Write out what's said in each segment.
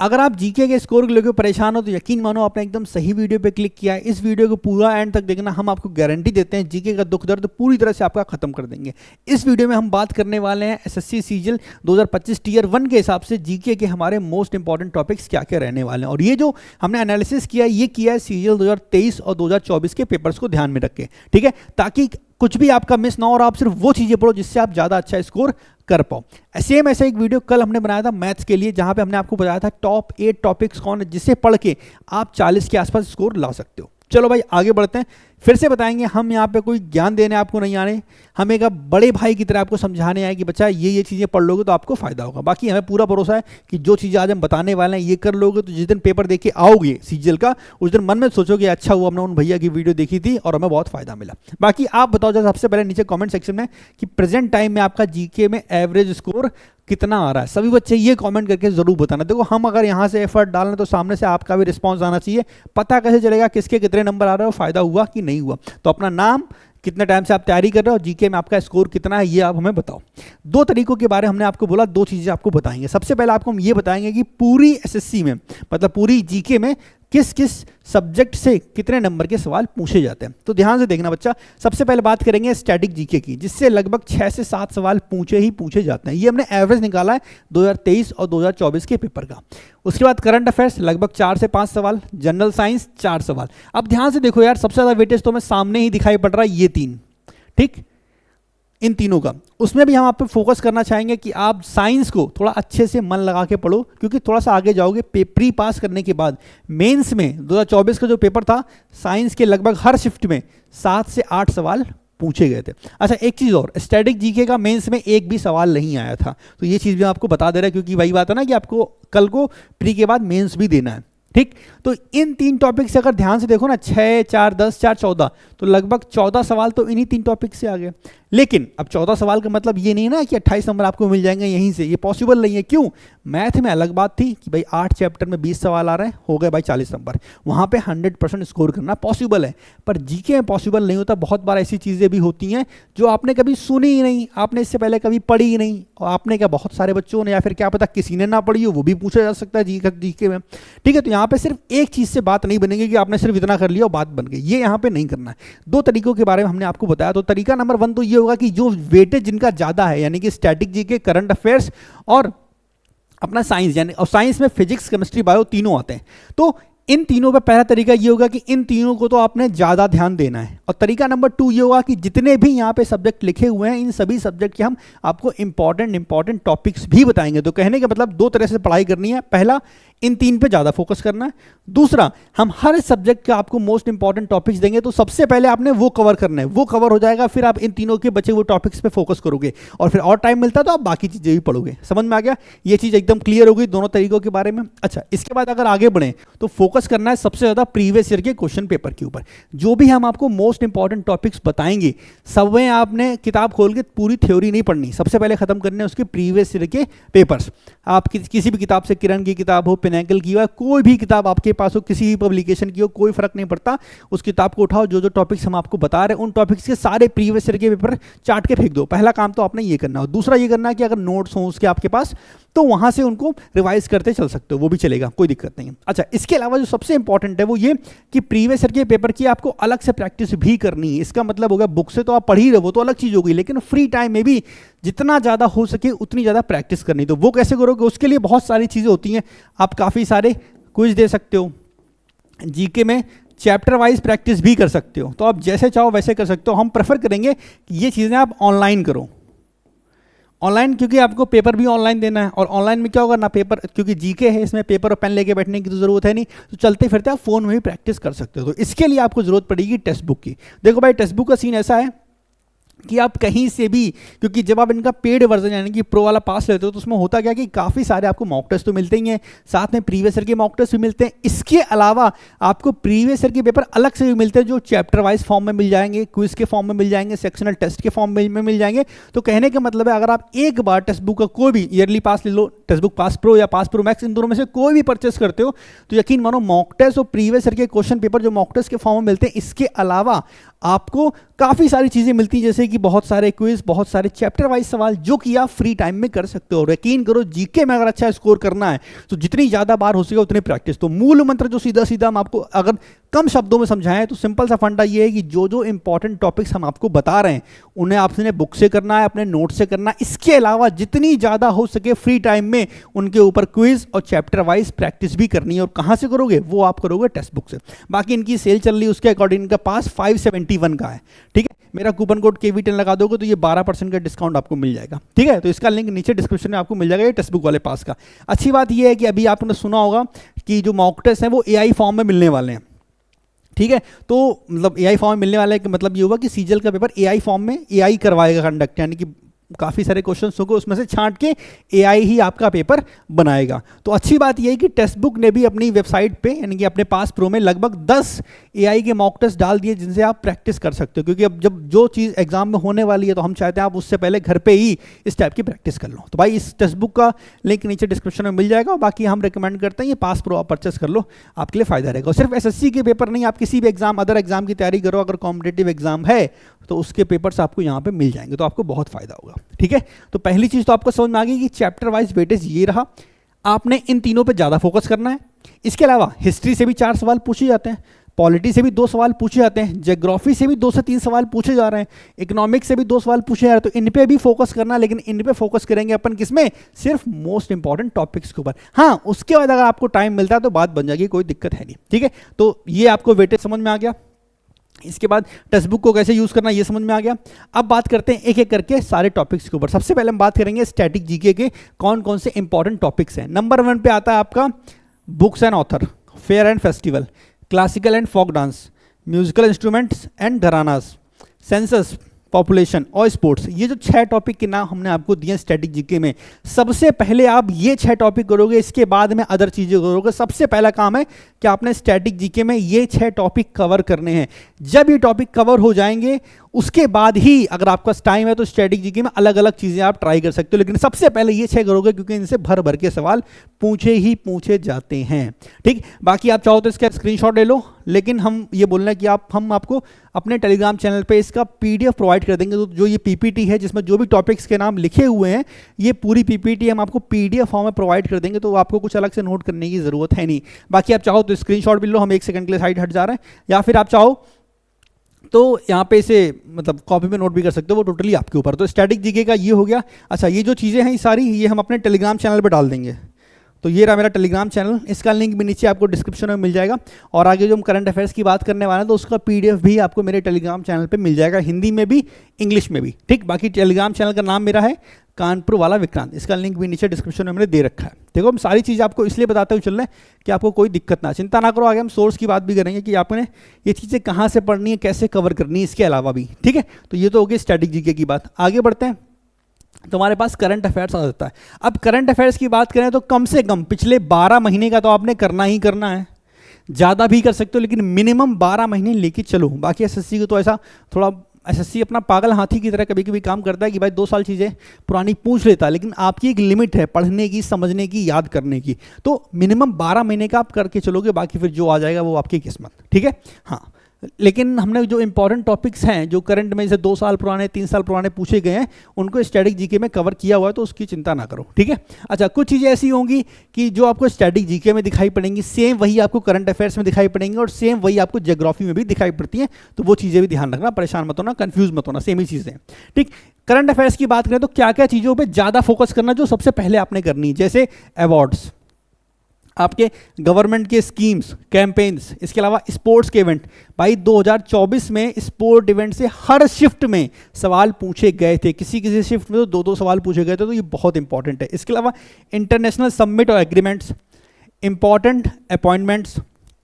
अगर आप जीके के स्कोर को लेकर परेशान हो तो यकीन मानो आपने एकदम सही वीडियो पे क्लिक किया है। इस वीडियो को पूरा एंड तक देखना, हम आपको गारंटी देते हैं जीके का दुख दर्द पूरी तरह से आपका खत्म कर देंगे। इस वीडियो में हम बात करने वाले हैं एसएससी सीजीएल 2025 टियर 1 के हिसाब से जीके के हमारे मोस्ट इंपॉर्टेंट टॉपिक्स क्या क्या रहने वाले हैं। और ये जो हमने एनालिसिस किया है ये किया है सीजीएल 2023 और 2024 के पेपर्स को ध्यान में रख के, ठीक है, ताकि कुछ भी आपका मिस ना हो और आप सिर्फ वो चीज़ें पढ़ो जिससे आप ज़्यादा अच्छा स्कोर कर पाओ। सेम ऐसा एक वीडियो कल हमने बनाया था मैथ्स के लिए, जहां पे हमने आपको बताया था टॉप 8 टॉपिक्स कौन है जिसे पढ़ के आप 40 के आसपास स्कोर ला सकते हो। चलो भाई आगे बढ़ते हैं। फिर से बताएंगे, हम यहाँ पे कोई ज्ञान देने आपको नहीं आने, हम एक बड़े भाई की तरह आपको समझाने आए कि बच्चा ये चीज़ें पढ़ लोगे तो आपको फायदा होगा। बाकी हमें पूरा भरोसा है कि जो चीज़ें आज हम बताने वाले हैं ये कर लोगे तो जिस दिन पेपर देख के आओगे सीजीएल का, उस दिन मन में सोचोगे अच्छा हुआ हमने उन भैया की वीडियो देखी थी और हमें बहुत फायदा मिला। बाकी आप बताओ जरा सबसे पहले नीचे कॉमेंट सेक्शन में कि प्रेजेंट टाइम में आपका जीके में एवरेज स्कोर कितना आ रहा है। सभी बच्चे ये कमेंट करके जरूर बताना। देखो हम अगर यहाँ से एफर्ट डालें तो सामने से आपका भी रिस्पांस आना चाहिए। पता कैसे चलेगा किसके कितने नंबर आ रहे हो, फायदा हुआ कि नहीं हुआ। तो अपना नाम, कितने टाइम से आप तैयारी कर रहे हो, जीके में आपका स्कोर कितना है, ये आप हमें बताओ। दो तरीकों के बारे में हमने आपको बोला, दो चीज़ें आपको बताएंगे। सबसे पहले आपको हम ये बताएंगे कि पूरी एसएससी में, मतलब पूरी जीके में किस किस सब्जेक्ट से कितने नंबर के सवाल पूछे जाते हैं। तो ध्यान से देखना बच्चा। सबसे पहले बात करेंगे स्टैटिक जीके की, जिससे लगभग 6 से 7 सवाल पूछे जाते हैं। ये हमने एवरेज निकाला है 2023 और 2024 के पेपर का। उसके बाद करंट अफेयर्स लगभग 4 से 5 सवाल, जनरल साइंस 4 सवाल। अब ध्यान से देखो यार, सबसे ज़्यादा वेटेज तो हमें सामने ही दिखाई पड़ रहा है, ये 3, ठीक, इन तीनों का। उसमें भी हम आप पे फोकस करना चाहेंगे कि आप साइंस को थोड़ा अच्छे से मन लगा के पढ़ो, क्योंकि थोड़ा सा आगे जाओगे। प्री पास करने के बाद मेंस में 2024 का जो पेपर था, साइंस के लगभग हर शिफ्ट में 7 से 8 सवाल पूछे गए थे। अच्छा एक चीज़ और, स्टैटिक जीके का मेंस में एक भी सवाल नहीं आया था, तो ये चीज़ भी आपको बता दे रहा है, क्योंकि वही बात है ना कि आपको कल को प्री के बाद मेंस भी देना है, ठीक। तो इन 3 टॉपिक से अगर ध्यान से देखो ना, 6, 4, 10, 4, 14, तो लगभग 14 सवाल तो इन्हीं 3 टॉपिक से आ गए। लेकिन अब 14 सवाल का मतलब ये नहीं ना कि 28 नंबर आपको मिल जाएंगे यहीं से, ये पॉसिबल नहीं है। क्यों? मैथ में अलग बात थी कि भाई 8 चैप्टर में 20 सवाल आ रहे हैं, हो गए भाई 40 नंबर, वहाँ पे 100% स्कोर करना पॉसिबल है। पर जीके में पॉसिबल नहीं होता। बहुत बार ऐसी चीज़ें भी होती हैं जो आपने कभी सुनी ही नहीं, आपने इससे पहले कभी पढ़ी ही नहीं, और आपने क्या बहुत सारे बच्चों ने या फिर क्या पता किसी ने ना पढ़ी हो, वो भी पूछा जा सकता है जीके में, ठीक है। तो यहाँ पे सिर्फ एक चीज़ से बात नहीं बनेगी कि आपने सिर्फ इतना कर लिया और बात बन गई, ये यहाँ पे नहीं करना है। 2 तरीकों के बारे में हमने आपको बताया। तो तरीका नंबर 1 तो ये होगा कि जो वेटेज जिनका ज़्यादा है, यानी कि स्टैटिक जीके, करंट अफेयर्स और अपना साइंस, यानी और साइंस में फिजिक्स, केमिस्ट्री, बायो तीनों आते हैं, तो इन तीनों पे पहला तरीका ये होगा कि इन तीनों को तो आपने ज़्यादा ध्यान देना है। और तरीका नंबर 2 ये होगा कि जितने भी यहाँ पे सब्जेक्ट लिखे हुए हैं, इन सभी सब्जेक्ट के हम आपको इंपॉर्टेंट टॉपिक्स भी बताएंगे। तो कहने का मतलब 2 तरह से पढ़ाई करनी है। पहला, इन 3 पे ज़्यादा फोकस करना है। दूसरा, हम हर सब्जेक्ट का आपको मोस्ट इंपॉर्टेंट टॉपिक्स देंगे, तो सबसे पहले आपने वो कवर करना है, वो कवर हो जाएगा, फिर आप इन तीनों के बचे हुए टॉपिक्स पे फोकस करोगे, और फिर और टाइम मिलता है तो आप बाकी चीज़ें भी पढ़ोगे। समझ में आ गया? ये चीज़ एकदम क्लियर हो गई दोनों तरीकों के बारे में। अच्छा, इसके बाद अगर आगे बढ़ें तो फोकस करना है सबसे ज़्यादा प्रीवियस ईयर के क्वेश्चन पेपर के ऊपर। जो भी हम आपको मोस्ट इंपॉर्टेंट टॉपिक्स बताएंगे, सब में आपने किताब खोल के पूरी थ्योरी नहीं पढ़नी, सबसे पहले खत्म करने उसके प्रीवियस ईयर के पेपर्स। आप किसी भी किताब से, किरण की किताब हो, पिनैकल की हो, कोई भी किताब आपके पास हो, किसी भी पब्लिकेशन की हो, कोई फर्क नहीं पड़ता, उस किताब को उठाओ, जो जो टॉपिक्स हम आपको बता रहे हैं उन टॉपिक्स के सारे प्रीवियस ईयर के पेपर चाट के फेंक दो। पहला काम तो आपने ये करना है। दूसरा ये करना है कि अगर नोट्स हो उसके आपके पास, तो वहां से उनको रिवाइज करते चल सकते हो, वो भी चलेगा, कोई दिक्कत नहीं है। अच्छा, इसके अलावा जो सबसे इंपॉर्टेंट है वो ये कि प्रीवियस ईयर के पेपर की आपको अलग से प्रैक्टिस भी करनी है। इसका मतलब होगा बुक से तो आप पढ़ ही रहे हो, तो अलग चीज़ होगी, लेकिन फ्री टाइम में भी जितना ज़्यादा हो सके उतनी ज़्यादा प्रैक्टिस करनी। तो वो कैसे करोगे? उसके लिए बहुत सारी चीज़ें होती हैं। आप काफ़ी सारे क्विज दे सकते हो, जीके में चैप्टर वाइज प्रैक्टिस भी कर सकते हो, तो आप जैसे चाहो वैसे कर सकते हो। हम प्रेफर करेंगे कि ये चीज़ें आप ऑनलाइन करो, ऑनलाइन, क्योंकि आपको पेपर भी ऑनलाइन देना है। और ऑनलाइन में क्या होगा ना, पेपर, क्योंकि जीके है इसमें पेपर और पेन लेके बैठने की तो ज़रूरत है नहीं, तो चलते फिरते आप फ़ोन में भी प्रैक्टिस कर सकते हो। तो इसके लिए आपको ज़रूरत पड़ेगी टेक्स्ट बुक की। देखो भाई, टेक्स्ट बुक का सीन ऐसा है कि आप कहीं से भी, क्योंकि जब आप इनका पेड वर्जन यानी कि प्रो वाला पास लेते हो तो उसमें होता क्या कि काफ़ी सारे आपको मॉक टेस्ट तो मिलते ही हैं, साथ में प्रीवियस ईयर के मॉक टेस्ट भी मिलते हैं। इसके अलावा आपको प्रीवियस ईयर के पेपर अलग से भी मिलते हैं, जो चैप्टर वाइज फॉर्म में मिल जाएंगे, क्विज के फॉर्म में मिल जाएंगे, सेक्शनल टेस्ट के फॉर्म में मिल जाएंगे। तो कहने का मतलब है, अगर आप एक बार टेक्स्ट बुक का कोई भी ईयरली पास ले लो, टेक्स्ट बुक पास प्रो या पास प्रो मैक्स, इन दोनों में से कोई भी परचेस करते हो, तो यकीन मानो मॉक टेस्ट और प्रीवियस ईयर के क्वेश्चन पेपर जो मॉक टेस्ट के फॉर्म में मिलते हैं, इसके अलावा आपको काफ़ी सारी चीज़ें मिलती हैं, जैसे कि बहुत सारे क्विज, बहुत सारे चैप्टर वाइज सवाल जो कि आप फ्री टाइम में कर सकते हो। यकीन करो जीके में अगर अच्छा स्कोर करना है तो जितनी ज़्यादा बार हो सके उतनी प्रैक्टिस। तो मूल मंत्र जो सीधा सीधा हम आपको अगर कम शब्दों में समझाएं तो सिंपल सा फंडा ये है कि जो जो इंपॉर्टेंट टॉपिक्स हम आपको बता रहे हैं उन्हें आपने बुक से करना है, अपने नोट से करना है। इसके अलावा जितनी ज़्यादा हो सके फ्री टाइम में उनके ऊपर क्विज और चैप्टर वाइज प्रैक्टिस भी करनी है। और कहाँ से करोगे? वो आप करोगे टेक्स्ट बुक से। बाकी इनकी सेल चल रही है, उसके अकॉर्डिंग इनका पास 571 का है, ठीक है। मेरा कूपन कोड KV10 लगा दोगे तो ये 12% का डिस्काउंट आपको मिल जाएगा, ठीक है। तो इसका लिंक नीचे डिस्क्रिप्शन में आपको मिल जाएगा, ये टेक्स्ट बुक वाले पास का। अच्छी बात ये है कि अभी आपने सुना होगा कि जो मॉक टेस्ट हैं वो AI फॉर्म में मिलने वाले हैं, ठीक है। तो मतलब AI फॉर्म में मिलने वाला है कि मतलब ये होगा कि सीजीएल का पेपर AI फॉर्म में AI करवाएगा कंडक्ट, यानी कि काफ़ी सारे क्वेश्चंस होंगे उसमें से छांट के AI ही आपका पेपर बनाएगा। तो अच्छी बात यह है कि टेक्स्ट बुक ने भी अपनी वेबसाइट पे यानी कि अपने पास प्रो में लगभग 10 AI के मॉक टेस्ट डाल दिए जिनसे आप प्रैक्टिस कर सकते हो, क्योंकि अब जब जो चीज़ एग्जाम में होने वाली है तो हम चाहते हैं आप उससे पहले घर पे ही इस टाइप की प्रैक्टिस कर लो। तो भाई इस टेक्स्ट बुक का लिंक नीचे डिस्क्रिप्शन में मिल जाएगा। और बाकी हम रिकमेंड करते हैं ये पास प्रो आप परचेस कर लो, आपके लिए फायदा रहेगा। और सिर्फ SSC के पेपर नहीं, आप किसी भी एग्जाम अदर एग्जाम की तैयारी करो, अगर कॉम्पिटेटिव एग्जाम है तो उसके पेपर्स आपको यहाँ पे मिल जाएंगे, तो आपको बहुत फायदा होगा, ठीक है। तो पहली चीज तो आपको समझ में आ गई कि चैप्टर वाइज वेटेज ये रहा, आपने इन तीनों पे ज्यादा फोकस करना है। इसके अलावा हिस्ट्री से भी 4 सवाल पूछे जाते हैं, पॉलिटी से भी 2 सवाल पूछे जाते हैं, ज्योग्राफी से भी 2 से 3 सवाल पूछे जा रहे हैं, इकोनॉमिक्स से भी 2 सवाल पूछे जा रहे हैं। तो इन पे भी फोकस करना, लेकिन इन पे फोकस करेंगे अपन किसमें? सिर्फ मोस्ट इंपॉर्टेंट टॉपिक्स के ऊपर। हाँ, उसके बाद अगर आपको टाइम मिलता है तो बात बन जाएगी, कोई दिक्कत है नहीं, ठीक है। तो ये आपको वेटेज समझ में आ गया। इसके बाद टेक्स्ट बुक को कैसे यूज करना ये समझ में आ गया। अब बात करते हैं एक एक करके सारे टॉपिक्स के ऊपर। सबसे पहले हम बात करेंगे स्टैटिक जीके के कौन कौन से इंपॉर्टेंट टॉपिक्स हैं। नंबर 1 पे आता है आपका books and author, fair and festival, classical and folk dance, musical instruments and gharanas, census, population और स्पोर्ट्स। ये जो 6 टॉपिक के नाम हमने आपको दिए स्टैटिक जीके में, सबसे पहले आप ये 6 टॉपिक करोगे, इसके बाद में अदर चीजें करोगे। सबसे पहला काम है कि आपने स्टैटिक जीके में ये 6 टॉपिक कवर करने हैं। जब ये टॉपिक कवर हो जाएंगे उसके बाद ही अगर आपका टाइम है तो स्टैटिक जीके में अलग अलग चीजें आप ट्राई कर सकते हो, लेकिन सबसे पहले ये 6 करोगे क्योंकि इनसे भर भर के सवाल पूछे ही पूछे जाते हैं, ठीक। बाकी आप चाहो तो इसका स्क्रीनशॉट ले लो, लेकिन हम ये बोल रहे हैं कि हम आपको अपने टेलीग्राम चैनल पे इसका PDF प्रोवाइड कर देंगे। तो जो ये PPT है जिसमें जो भी टॉपिक्स के नाम लिखे हुए हैं, ये पूरी PPT हम आपको PDF फॉर्म में प्रोवाइड कर देंगे, तो आपको कुछ अलग से नोट करने की जरूरत है नहीं। बाकी आप चाहो तो स्क्रीनशॉट भी लो, हम 1 सेकंड के लिए साइड हट जा रहे हैं, या फिर आप चाहो तो यहाँ पे इसे मतलब कॉपी में नोट भी कर सकते हो, वो टोटली आपके ऊपर। तो स्टैटिक जीके का ये हो गया। अच्छा, ये जो चीज़ें हैं ये सारी ये हम अपने टेलीग्राम चैनल पे डाल देंगे। तो ये रहा मेरा टेलीग्राम चैनल, इसका लिंक भी नीचे आपको डिस्क्रिप्शन में मिल जाएगा। और आगे जो हम करंट अफेयर्स की बात करने वाले हैं तो उसका PDF भी आपको मेरे टेलीग्राम चैनल पे मिल जाएगा, हिंदी में भी इंग्लिश में भी, ठीक। बाकी टेलीग्राम चैनल का नाम मेरा है कानपुर वाला विक्रांत, इसका लिंक भी नीचे डिस्क्रिप्शन में मैंने दे रखा है। देखो हम सारी चीज़ आपको इसलिए बताते हुए चल रहे हैं कि आपको कोई दिक्कत ना, चिंता ना करो। आगे हम सोर्स की बात भी करेंगे कि आपने ये चीज़ें कहाँ से पढ़नी है, कैसे कवर करनी है, इसके अलावा भी, ठीक है। तो ये तो हो गई स्टैटिक जीके की बात। आगे बढ़ते हैं तो हमारे पास करंट अफेयर्स आ जाता है। अब करंट अफेयर्स की बात करें तो कम से कम पिछले 12 महीने का तो आपने करना ही करना है। ज़्यादा भी कर सकते हो लेकिन मिनिमम 12 महीने लेके चलो। बाकी SSC को तो ऐसा थोड़ा SSC अपना पागल हाथी की तरह कभी कभी काम करता है कि भाई 2 साल चीज़ें पुरानी पूछ लेता है, लेकिन आपकी एक लिमिट है पढ़ने की, समझने की, याद करने की। तो मिनिमम 12 महीने का आप करके चलोगे, बाकी फिर जो आ जाएगा वो आपकी किस्मत, ठीक है। हाँ, लेकिन हमने जो इंपॉर्टेंट टॉपिक्स हैं जो करंट में जैसे 2 साल पुराने, 3 साल पुराने पूछे गए हैं, उनको स्टैटिक जीके में कवर किया हुआ है, तो उसकी चिंता ना करो, ठीक है। अच्छा, कुछ चीज़ें ऐसी होंगी कि जो आपको स्टैटिक जीके में दिखाई पड़ेंगी, सेम वही आपको करंट अफेयर्स में दिखाई पड़ेंगी, और सेम वही आपको ज्योग्राफी में भी दिखाई पड़ती हैं। तो वो चीज़ें भी ध्यान रखना, परेशान मत होना, कंफ्यूज मत होना, सेम ही चीज़ें, ठीक। करंट अफेयर्स की बात करें तो क्या क्या चीज़ों पर ज़्यादा फोकस करना जो सबसे पहले आपने करनी है, जैसे अवार्ड्स, आपके गवर्नमेंट के स्कीम्स, कैंपेन्स, इसके अलावा स्पोर्ट्स के इवेंट। भाई 2024 में स्पोर्ट इवेंट से हर शिफ्ट में सवाल पूछे गए थे, किसी किसी शिफ्ट में तो 2-2 सवाल पूछे गए थे, तो ये बहुत इंपॉर्टेंट है। इसके अलावा इंटरनेशनल समिट और agreements, important appointments,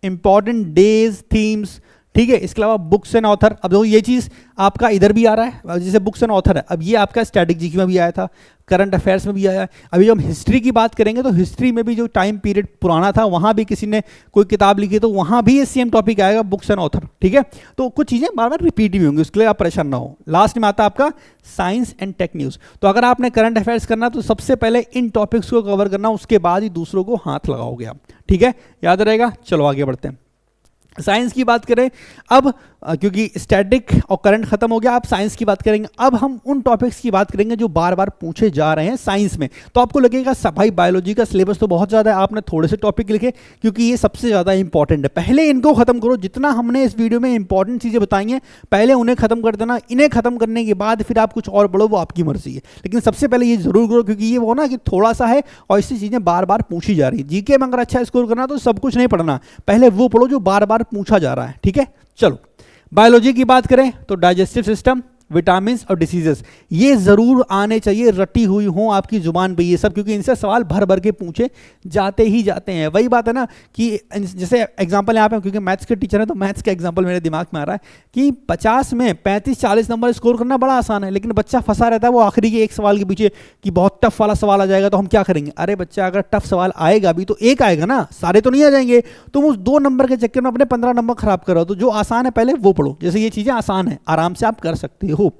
important days, themes, ठीक है। इसके अलावा बुक्स एंड ऑथर। अब देखो ये चीज़ आपका इधर भी आ रहा है, जैसे बुक्स एंड ऑथर है, अब ये आपका स्टैटिक जीके में भी आया था, करंट अफेयर्स में भी आया है। अभी जब हम हिस्ट्री की बात करेंगे तो हिस्ट्री में भी जो टाइम पीरियड पुराना था वहाँ भी किसी ने कोई किताब लिखी तो वहाँ भी ये सेम टॉपिक आएगा, बुक्स एंड ऑथर, ठीक है। तो कुछ चीज़ें बार बार रिपीट भी होंगी, उसके लिए आप परेशान ना हो। लास्ट में आता है आपका साइंस एंड टेक न्यूज़। तो अगर आपने करंट अफेयर्स करना तो सबसे पहले इन टॉपिक्स को कवर करना, उसके बाद ही दूसरों को हाथ लगाओगे आप, ठीक है, याद रहेगा। चलो आगे बढ़ते हैं। साइंस की बात करें अब, क्योंकि स्टैटिक और करंट खत्म हो गया, अब साइंस की बात करेंगे। अब हम उन टॉपिक्स की बात करेंगे जो बार बार पूछे जा रहे हैं साइंस में। तो आपको लगेगा भाई बायोलॉजी का सिलेबस तो बहुत ज़्यादा है, आपने थोड़े से टॉपिक लिखे, क्योंकि ये सबसे ज़्यादा इंपॉर्टेंट है। पहले इनको खत्म करो, जितना हमने इस वीडियो में इंपॉर्टेंट चीज़ें बताई हैं पहले उन्हें खत्म कर देना। इन्हें खत्म करने के बाद फिर आप कुछ और पढ़ो, वो आपकी मर्जी है, लेकिन सबसे पहले ये जरूर करो, क्योंकि ये वो ना कि थोड़ा सा है और इससे चीज़ें बार बार पूछी जा रही है। जीके में अगर अच्छा स्कोर करना तो सब कुछ नहीं पढ़ना, पहले वो पढ़ो जो बार बार पूछा जा रहा है, ठीक है। चलो बायोलॉजी की बात करें तो डाइजेस्टिव सिस्टम, विटामिन्स और डिसीजेस, ये जरूर आने चाहिए, रटी हुई हो आपकी जुबान पे ये सब, क्योंकि इनसे सवाल भर भर के पूछे जाते ही जाते हैं। वही बात है ना कि जैसे एग्जांपल यहाँ पे, क्योंकि मैथ्स के टीचर हैं तो मैथ्स का एग्जांपल मेरे दिमाग में आ रहा है कि 50 में 35-40 नंबर स्कोर करना बड़ा आसान है, लेकिन बच्चा फंसा रहता है वो आखिरी के एक सवाल के पीछे कि बहुत टफ वाला सवाल आ जाएगा तो हम क्या करेंगे। अरे बच्चा, अगर टफ सवाल आएगा भी तो एक आएगा ना, सारे तो नहीं आ जाएंगे। तुम उस 2 नंबर के चक्कर में अपने 15 नंबर खराब करो, तो जो आसान है पहले वो पढ़ो। जैसे ये चीज़ें आसान है, आराम से आप कर सकते हो,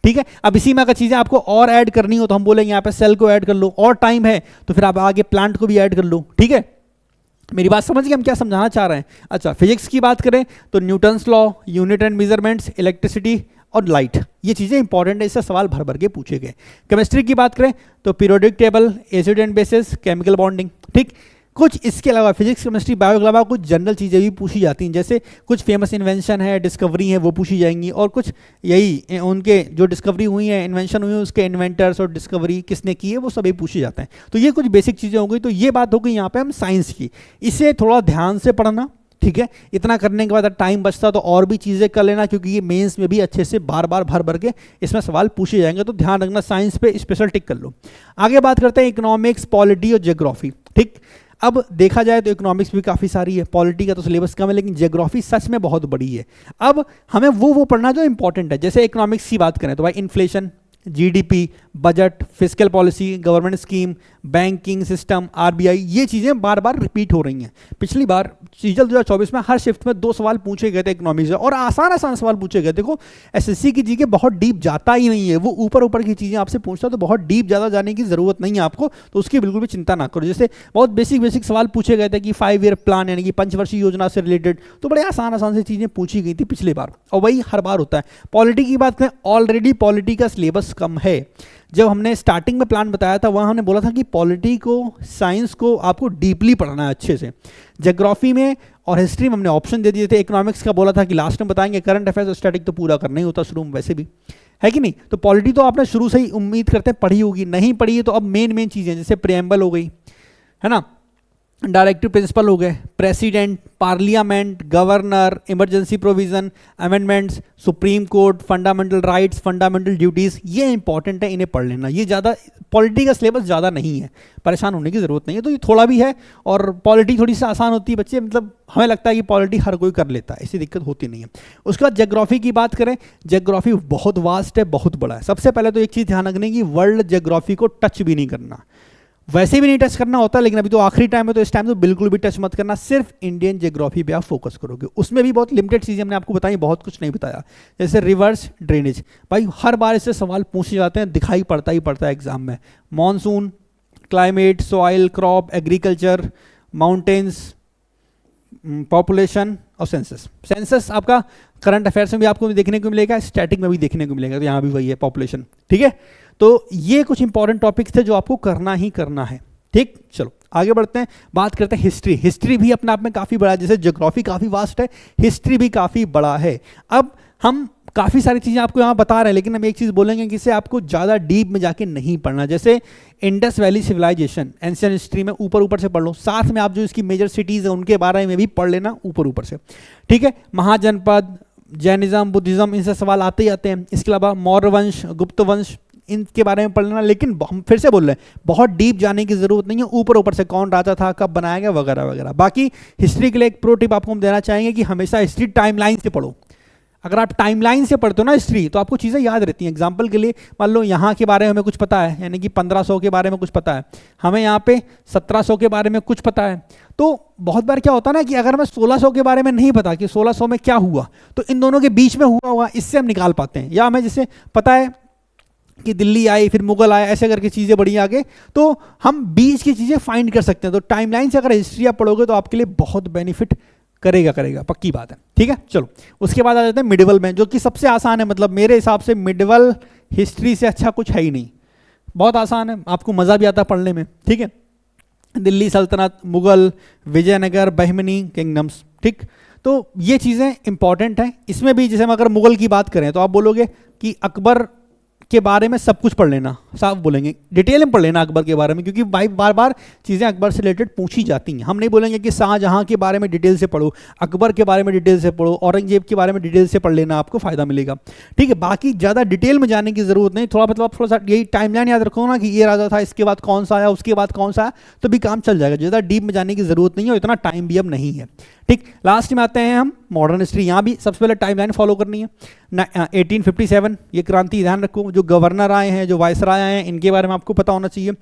ठीक है। अब इसी में अगर चीजें आपको और ऐड करनी हो तो हम बोलेंगे यहाँ पे सेल को ऐड कर लो, और टाइम है तो फिर आप आगे प्लांट को भी ऐड कर लो, ठीक है। मेरी बात समझ गए हम क्या समझाना चाह रहे हैं। अच्छा, फिजिक्स की बात करें तो Newton's law, unit and measurements, electricity और लाइट, ये चीज़ें इंपॉर्टेंट है, इससे सवाल भर भर के पूछे गए। केमिस्ट्री की बात करें तो periodic table, acid and bases, chemical bonding, ठीक। कुछ इसके अलावा फिजिक्स, केमिस्ट्री, बायो के अलावा कुछ जनरल चीज़ें भी पूछी जाती हैं, जैसे कुछ फेमस इन्वेंशन है, डिस्कवरी है, वो पूछी जाएंगी, और कुछ यही उनके जो डिस्कवरी हुई है, इन्वेंशन हुई है, उसके इन्वेंटर्स और डिस्कवरी किसने की है, वो सभी पूछे जाते हैं। तो ये कुछ बेसिक चीज़ें हो गई। तो ये बात हो गई यहाँ पे हम साइंस की, इसे थोड़ा ध्यान से पढ़ना, ठीक है। इतना करने के बाद टाइम बचता तो और भी चीज़ें कर लेना, क्योंकि ये मेंस में भी अच्छे से बार बार भर भर के इसमें सवाल पूछे जाएंगे, तो ध्यान रखना, साइंस पे स्पेशल टिक कर लो। आगे बात करते हैं इकोनॉमिक्स, पॉलिटी और ज्योग्राफी, ठीक। अब देखा जाए तो इकोनॉमिक्स भी काफ़ी सारी है, पॉलिटी का तो सिलेबस कम है, लेकिन ज्योग्राफी सच में बहुत बड़ी है। अब हमें वो पढ़ना जो इंपॉर्टेंट है। जैसे इकोनॉमिक्स की बात करें तो भाई inflation, GDP, budget, fiscal policy, government scheme, banking system, RBI, ये चीज़ें बार बार रिपीट हो रही हैं। पिछली बार सीजन 2024 में हर शिफ्ट में 2 सवाल पूछे गए थे इकोनॉमिक्स से, और आसान आसान सवाल पूछे गए। देखो एसएससी की जीके बहुत डीप जाता ही नहीं है, वो ऊपर ऊपर की चीज़ें आपसे पूछता है, तो बहुत डीप ज़्यादा जाने की ज़रूरत नहीं है आपको, तो उसकी बिल्कुल भी चिंता ना करो। जैसे बहुत बेसिक सवाल पूछे गए थे कि 5 ईयर प्लान, यानी कि पंचवर्षीय योजना से रिलेटेड, तो बड़े आसान से चीज़ें पूछी गई थी पिछली बार, और वही हर बार होता है। पॉलिटी की बात करें, ऑलरेडी पॉलिटी का सिलेबस कम है। जब हमने स्टार्टिंग में प्लान बताया था वहाँ हमने बोला था कि पॉलिटी को, साइंस को आपको डीपली पढ़ना है अच्छे से। ज्योग्राफी में और हिस्ट्री में हमने ऑप्शन दे दिए थे। इकोनॉमिक्स का बोला था कि लास्ट में बताएंगे, करंट अफेयर्स और स्टैटिक तो पूरा करना ही होता शुरू में वैसे भी, है कि नहीं। तो पॉलिटी तो आपने शुरू से ही उम्मीद करते हैं पढ़ी होगी, नहीं पढ़ी है तो अब मेन चीज़ें जैसे प्रियम्बल हो गई, है ना, डायरेक्टिव प्रिंसिपल हो गए, president, parliament, governor, emergency provision, amendments, supreme court, fundamental rights, fundamental duties, ये इंपॉर्टेंट है, इन्हें पढ़ लेना। ये ज़्यादा पॉलिटी का सिलेबस ज़्यादा नहीं है, परेशान होने की ज़रूरत नहीं है। तो ये थोड़ा भी है, और पॉलिटी थोड़ी सी आसान होती है बच्चे, मतलब हमें लगता है कि पॉलिटी हर कोई कर लेता है, ऐसी दिक्कत होती नहीं है। उसके बाद ज्योग्राफी की बात करें, ज्योग्राफी बहुत वास्ट है, बहुत बड़ा है। सबसे पहले तो एक चीज़ ध्यान रखने की, वर्ल्ड ज्योग्राफी को टच भी नहीं करना, वैसे भी नहीं टच करना होता, लेकिन अभी तो आखिरी टाइम है तो इस टाइम तो बिल्कुल भी टच मत करना। सिर्फ इंडियन ज्योग्राफी पे आप फोकस करोगे, उसमें भी बहुत लिमिटेड चीज़ें हमने आपको बताई, बहुत कुछ नहीं बताया। जैसे रिवर्स ड्रेनेज, भाई हर बार इससे सवाल पूछे जाते हैं, दिखाई पड़ता ही पड़ता है एग्जाम में। Monsoon, climate, soil, crop, agriculture, mountains, population और सेंसस। सेंसस आपका करंट अफेयर्स में भी आपको देखने को मिलेगा, स्टैटिक में भी देखने को मिलेगा, तो यहाँ भी वही है पॉपुलेशन, ठीक है। तो ये कुछ इंपॉर्टेंट टॉपिक्स थे जो आपको करना ही करना है, ठीक। चलो आगे बढ़ते हैं, बात करते हैं हिस्ट्री। हिस्ट्री भी अपने आप में काफ़ी बड़ा है, जैसे ज्योग्राफी काफ़ी वास्ट है, हिस्ट्री भी काफ़ी बड़ा है। अब हम काफ़ी सारी चीज़ें आपको यहाँ बता रहे हैं, लेकिन हम एक चीज़ बोलेंगे कि इसे आपको ज़्यादा डीप में जाके नहीं पढ़ना। जैसे Indus valley civilisation, ancient history में ऊपर से पढ़ लो, साथ में आप जो इसकी मेजर सिटीज़ हैं उनके बारे में भी पढ़ लेना ऊपर से, ठीक है। महाजनपद, जैनिज्म, बुद्धिज्म, इनसे सवाल आते ही आते हैं। इसके अलावा मौर्य वंश, गुप्त वंश, इनके बारे में पढ़ लेना, लेकिन हम फिर से बोल रहे हैं बहुत डीप जाने की जरूरत नहीं है, ऊपर से कौन राजा था, कब बनाया गया, वगैरह वगैरह। बाकी हिस्ट्री के लिए एक प्रो टिप आपको हम देना चाहेंगे कि हमेशा हिस्ट्री टाइमलाइन से पढ़ो। अगर आप टाइमलाइन से पढ़ते हो ना हिस्ट्री, तो आपको चीज़ें याद रहती हैं। एग्जाम्पल के लिए मान लो यहाँ के बारे में हमें कुछ पता है, यानी कि 1500 के बारे में कुछ पता है, हमें यहाँ पे 1700 के बारे में कुछ पता है, तो बहुत बार क्या होता है ना कि अगर हमें 1600 के बारे में नहीं पता कि 1600 में क्या हुआ, तो इन दोनों के बीच में हुआ होगा, इससे हम निकाल पाते हैं। या हमें जैसे पता है कि दिल्ली आई, फिर मुगल आए, ऐसे करके चीज़ें बढ़ी आगे, तो हम बीच की चीज़ें फाइंड कर सकते हैं। तो टाइमलाइन से अगर हिस्ट्री आप पढ़ोगे तो आपके लिए बहुत बेनिफिट करेगा करेगा, पक्की बात है। ठीक है, चलो उसके बाद आ जाते हैं मिडिवल में, जो कि सबसे आसान है। मतलब मेरे हिसाब से मिडिवल हिस्ट्री से अच्छा कुछ है ही नहीं, बहुत आसान है, आपको मज़ा भी आता है पढ़ने में। ठीक है, दिल्ली सल्तनत, मुगल, विजयनगर, बहमनी किंगडम्स। ठीक, तो ये चीज़ें इंपॉर्टेंट हैं। इसमें भी जैसे हम अगर मुगल की बात करें तो आप बोलोगे कि अकबर के बारे में सब कुछ पढ़ लेना, साफ बोलेंगे डिटेल में पढ़ लेना अकबर के बारे में, क्योंकि भाई बार बार चीज़ें अकबर से रिलेटेड पूछी जाती हैं। हम नहीं बोलेंगे कि शाहजहां के बारे में डिटेल से पढ़ो, अकबर के बारे में डिटेल से पढ़ो, औरंगजेब के बारे में डिटेल से पढ़ लेना, आपको फायदा मिलेगा। ठीक है, बाकी ज़्यादा डिटेल में जाने की जरूरत नहीं, थोड़ा मतलब थोड़ा सा यही टाइमलाइन याद रखो ना कि ये राजा था, इसके बाद कौन सा आया, उसके बाद कौन सा आया, तो भी काम चल जाएगा। ज़्यादा डीप में जाने की जरूरत नहीं है, इतना टाइम भी अब नहीं है। ठीक, लास्ट में आते हैं हम मॉडर्न हिस्ट्री। यहाँ भी सबसे पहले टाइमलाइन फॉलो करनी है। 1857 ये क्रांति, ध्यान रखो। जो गवर्नर आए हैं, जो वायसराय आए हैं, इनके बारे में आपको पता होना चाहिए।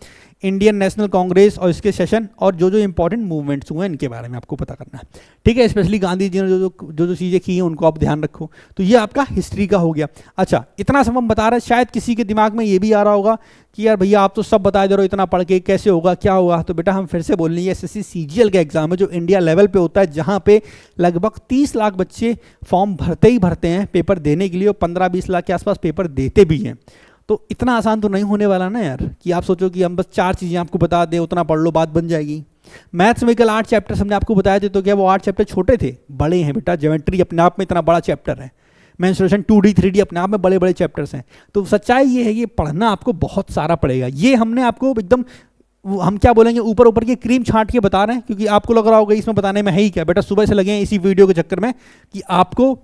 इंडियन नेशनल कांग्रेस और इसके सेशन, और जो जो इंपॉर्टेंट मूवमेंट्स हुए हैं इनके बारे में आपको पता करना है। ठीक है, स्पेशली गांधी जी ने जो चीज़ें की हैं उनको आप ध्यान रखो। तो ये आपका हिस्ट्री का हो गया। अच्छा, इतना सब हम बता रहे हैं, शायद किसी के दिमाग में ये भी आ रहा होगा कि यार भैया आप तो सब बता दे रहे हो, इतना पढ़ के कैसे होगा, क्या होगा। तो बेटा हम फिर से बोल रहे हैं, एसएससी सीजीएल का एग्जाम है जो इंडिया लेवल पे होता है, जहाँ पे लगभग 30 लाख बच्चे फॉर्म भरते ही भरते हैं पेपर देने के लिए, और 15-20 लाख के आसपास पेपर देते भी हैं। तो इतना आसान तो नहीं होने वाला ना यार, कि आप सोचो कि हम बस 4 चीज़ें आपको बता दें, उतना पढ़ लो, बात बन जाएगी। मैथ्स में कल 8 चैप्टर हमने आपको बताए थे, तो क्या वो 8 चैप्टर छोटे थे? बड़े हैं बेटा। ज्योमेट्री अपने आप में इतना बड़ा चैप्टर है, मेंस्ट्रुएशन 2D 3D अपने आप में बड़े बड़े चैप्टर्स हैं। तो सच्चाई ये है कि पढ़ना आपको बहुत सारा पड़ेगा। ये हमने आपको एकदम, हम क्या बोलेंगे, ऊपर ऊपर की क्रीम छांट के बता रहे हैं, क्योंकि आपको लग रहा होगा इसमें बताने में है ही क्या। बेटा सुबह से लगे हैं इसी वीडियो के चक्कर में कि आपको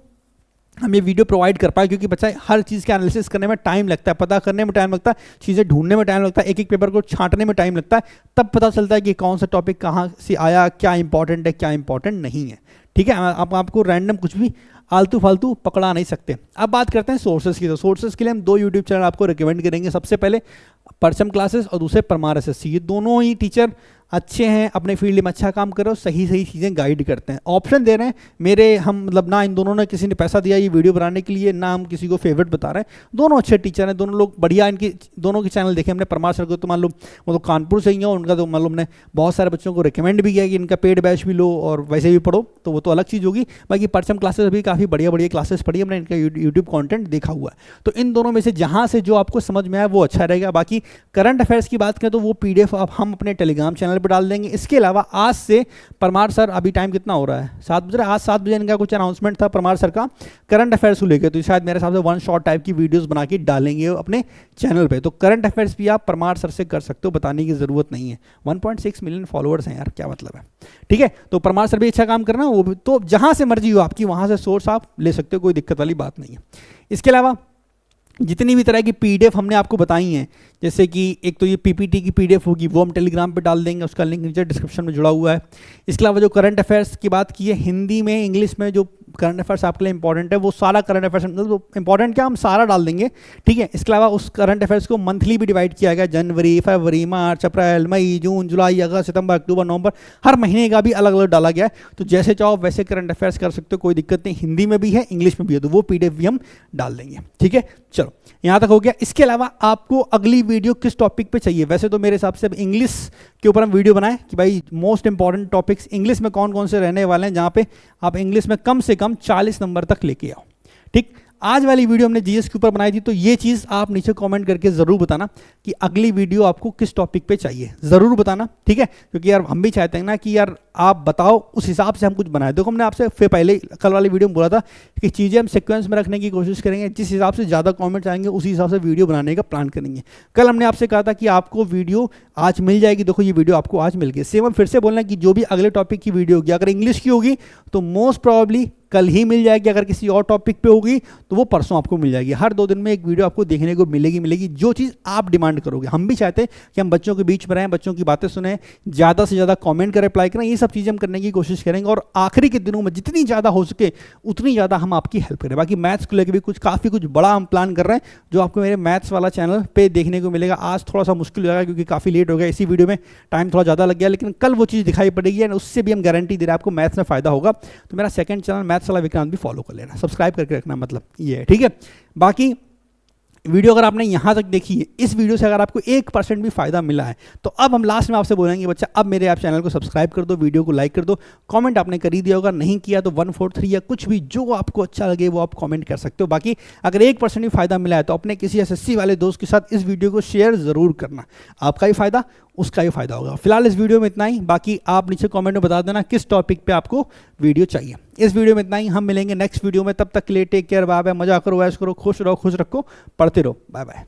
हम ये वीडियो प्रोवाइड कर पाए, क्योंकि बच्चा हर चीज़ के एनालिसिस करने में टाइम लगता है, पता करने में टाइम लगता है, चीज़ें ढूंढने में टाइम लगता है, एक एक पेपर को छांटने में टाइम लगता है, तब पता चलता है कि कौन सा टॉपिक कहाँ से आया, क्या इंपॉर्टेंट है, क्या इंपॉर्टेंट नहीं है। ठीक है, आप आपको रैंडम कुछ भी आलतू फालतू पकड़ा नहीं सकते। अब बात करते हैं सोर्सेज की। तो सोर्सेज के लिए हम 2 यूट्यूब चैनल आपको रिकमेंड करेंगे। सबसे पहले परचम क्लासेस और दूसरे परमार एसएससी। ये दोनों ही टीचर अच्छे हैं, अपने फील्ड में अच्छा काम कर रहे हो, सही सही चीज़ें गाइड करते हैं, ऑप्शन दे रहे हैं मेरे। हम मतलब ना इन दोनों ने किसी ने पैसा दिया ये वीडियो बनाने के लिए, ना हम किसी को फेवरेट बता रहे हैं। दोनों अच्छे टीचर हैं, दोनों लोग बढ़िया। इनकी दोनों के चैनल देखे हमने। परमार सर को तो मान लो वो तो कानपुर से ही है, उनका तो मान लो हमने बहुत सारे बच्चों को रिकमेंड भी किया कि इनका पेड बैच भी लो और वैसे भी पढ़ो, तो वो तो अलग चीज़ होगी। बाकी परचम क्लासेस भी काफ़ी बढ़िया बढ़िया क्लासेस पढ़ी हमने, इनका यूट्यूब कॉन्टेंट देखा हुआ है। तो इन दोनों में से जहाँ से जो आपको समझ में आया वो अच्छा रहेगा। बाकी करंट अफेयर्स की बात करें तो वो PDF अब हम अपने टेलीग्राम चैनल पर डाल देंगे। इसके अलावा आज से परमार सर, अभी टाइम कितना हो रहा है, 7 बज रहा है, आज 7 बजे इनका कुछ अनाउंसमेंट था परमार सर का करंट अफेयर्स को लेकर, तो शायद मेरे हिसाब से 1 शॉट टाइप की वीडियोस बना के डालेंगे अपने चैनल पे। तो करंट अफेयर्स भी आप परमार सर से कर सकते हो, बताने की जरूरत नहीं है। 1.6 मिलियन फॉलोअर्स हैं यार, क्या मतलब है। ठीक है, तो परमार सर भी अच्छा काम करना, वो भी तो जहां से मर्जी हो आपकी, वहां से सोर्स आप ले सकते हो, कोई दिक्कत वाली बात नहीं है। इसके अलावा जितनी भी तरह की PDF हमने आपको बताई हैं, जैसे कि एक तो ये PPT की PDF होगी, वो हम टेलीग्राम पे डाल देंगे, उसका लिंक नीचे डिस्क्रिप्शन में जुड़ा हुआ है। इसके अलावा जो करंट अफेयर्स की बात की है, हिंदी में इंग्लिश में जो करंट अफेयर्स आपके लिए इंपॉर्टेंट है, वो सारा करंट अफेयर्स मतलब इंपॉर्टेंट क्या, हम सारा डाल देंगे। ठीक है, इसके अलावा उस करंट अफेयर्स को मंथली भी डिवाइड किया गया, जनवरी, फरवरी, मार्च, अप्रैल, मई, जून, जुलाई, अगस्त, सितंबर, अक्टूबर, नवंबर, हर महीने का भी अलग अलग डाला गया है। तो जैसे चाहो वैसे करंट अफेयर्स कर सकते हो, कोई दिक्कत नहीं। हिंदी में भी है, इंग्लिश में भी है, तो वो PDF भी हम डाल देंगे। ठीक है, चलो यहाँ तक हो गया। इसके अलावा आपको अगली वीडियो किस टॉपिक पे चाहिए? वैसे तो मेरे हिसाब से अब इंग्लिश के ऊपर हम वीडियो बनाएं कि भाई मोस्ट इंपॉर्टेंट टॉपिक्स इंग्लिश में कौन कौन से रहने वाले हैं, जहाँ पे आप इंग्लिश में कम से कम 40 नंबर तक लेके आओ। ठीक, आज वाली वीडियो हमने GS के ऊपर बनाई थी, तो ये चीज़ आप नीचे कमेंट करके ज़रूर बताना कि अगली वीडियो आपको किस टॉपिक पे चाहिए, ज़रूर बताना। ठीक है, क्योंकि यार हम भी चाहते हैं ना कि यार आप बताओ, उस हिसाब से हम कुछ बनाए। देखो हमने आपसे फिर पहले कल वाली वीडियो में बोला था कि चीज़ें हम सीक्वेंस में रखने की कोशिश करेंगे, जिस हिसाब से ज़्यादा कमेंट्स आएंगे उसी हिसाब से वीडियो बनाने का प्लान करेंगे। कल हमने आपसे कहा था कि आपको वीडियो आज मिल जाएगी, देखो ये वीडियो आपको आज मिल गई। सेम हम फिर से बोलना कि जो भी अगले टॉपिक की वीडियो होगी, अगर इंग्लिश की होगी तो मोस्ट प्रॉब्ली कल ही मिल जाएगी, अगर किसी और टॉपिक पे होगी तो वो परसों आपको मिल जाएगी। हर 2 दिन में एक वीडियो आपको देखने को मिलेगी, जो चीज़ आप डिमांड करोगे। हम भी चाहते हैं कि हम बच्चों के बीच में रहें, बच्चों की बातें सुने, ज़्यादा से ज़्यादा कमेंट करें, रिप्लाई करें, ये सब चीज़ें हम करने की कोशिश करेंगे, और आखिरी के दिनों में जितनी ज़्यादा हो सके उतनी ज़्यादा हम आपकी हेल्प करें। बाकी मैथ्स को लेकर भी काफ़ी कुछ बड़ा हम प्लान कर रहे हैं, जो आपको मेरे मैथ्स वाला चैनल पर देखने को मिलेगा। आज थोड़ा सा मुश्किल हो जाएगा क्योंकि काफ़ी लेट हो गया, इसी वीडियो में टाइम थोड़ा ज़्यादा लग गया, लेकिन कल वो चीज़ दिखाई पड़ेगी, और उससे भी हम गारंटी दे रहे हैं आपको मैथ्स में फ़ायदा होगा। तो मेरा सेकंड चैनल मैथ्स वाला विक्रांत भी फॉलो कर लेना, सब्सक्राइब करके रखना, मतलब ये है। ठीक है, बाकी वीडियो अगर आपने यहाँ तक देखी है, इस वीडियो से अगर आपको 1% भी फायदा मिला है, तो अब हम लास्ट में आपसे बोलेंगे बच्चा अब मेरे आप चैनल को सब्सक्राइब कर दो, वीडियो को लाइक कर दो, कमेंट आपने कर ही दिया होगा, नहीं किया तो 143 या कुछ भी जो आपको अच्छा लगे वो आप कमेंट कर सकते हो। बाकी अगर 1% भी फायदा मिला है तो अपने किसी एसएससी वाले दोस्त के साथ इस वीडियो को शेयर जरूर करना, आपका ही फायदा उसका ही फायदा होगा। फिलहाल इस वीडियो में इतना ही, बाकी आप नीचे कमेंट में बता देना किस टॉपिक पे आपको वीडियो चाहिए। इस वीडियो में इतना ही, हम मिलेंगे नेक्स्ट वीडियो में, तब तक के लिए टेक केयर, बाय बाय, मजा करो, ऐश करो, खुश रहो, खुश रखो, पढ़ते रहो, बाय बाय।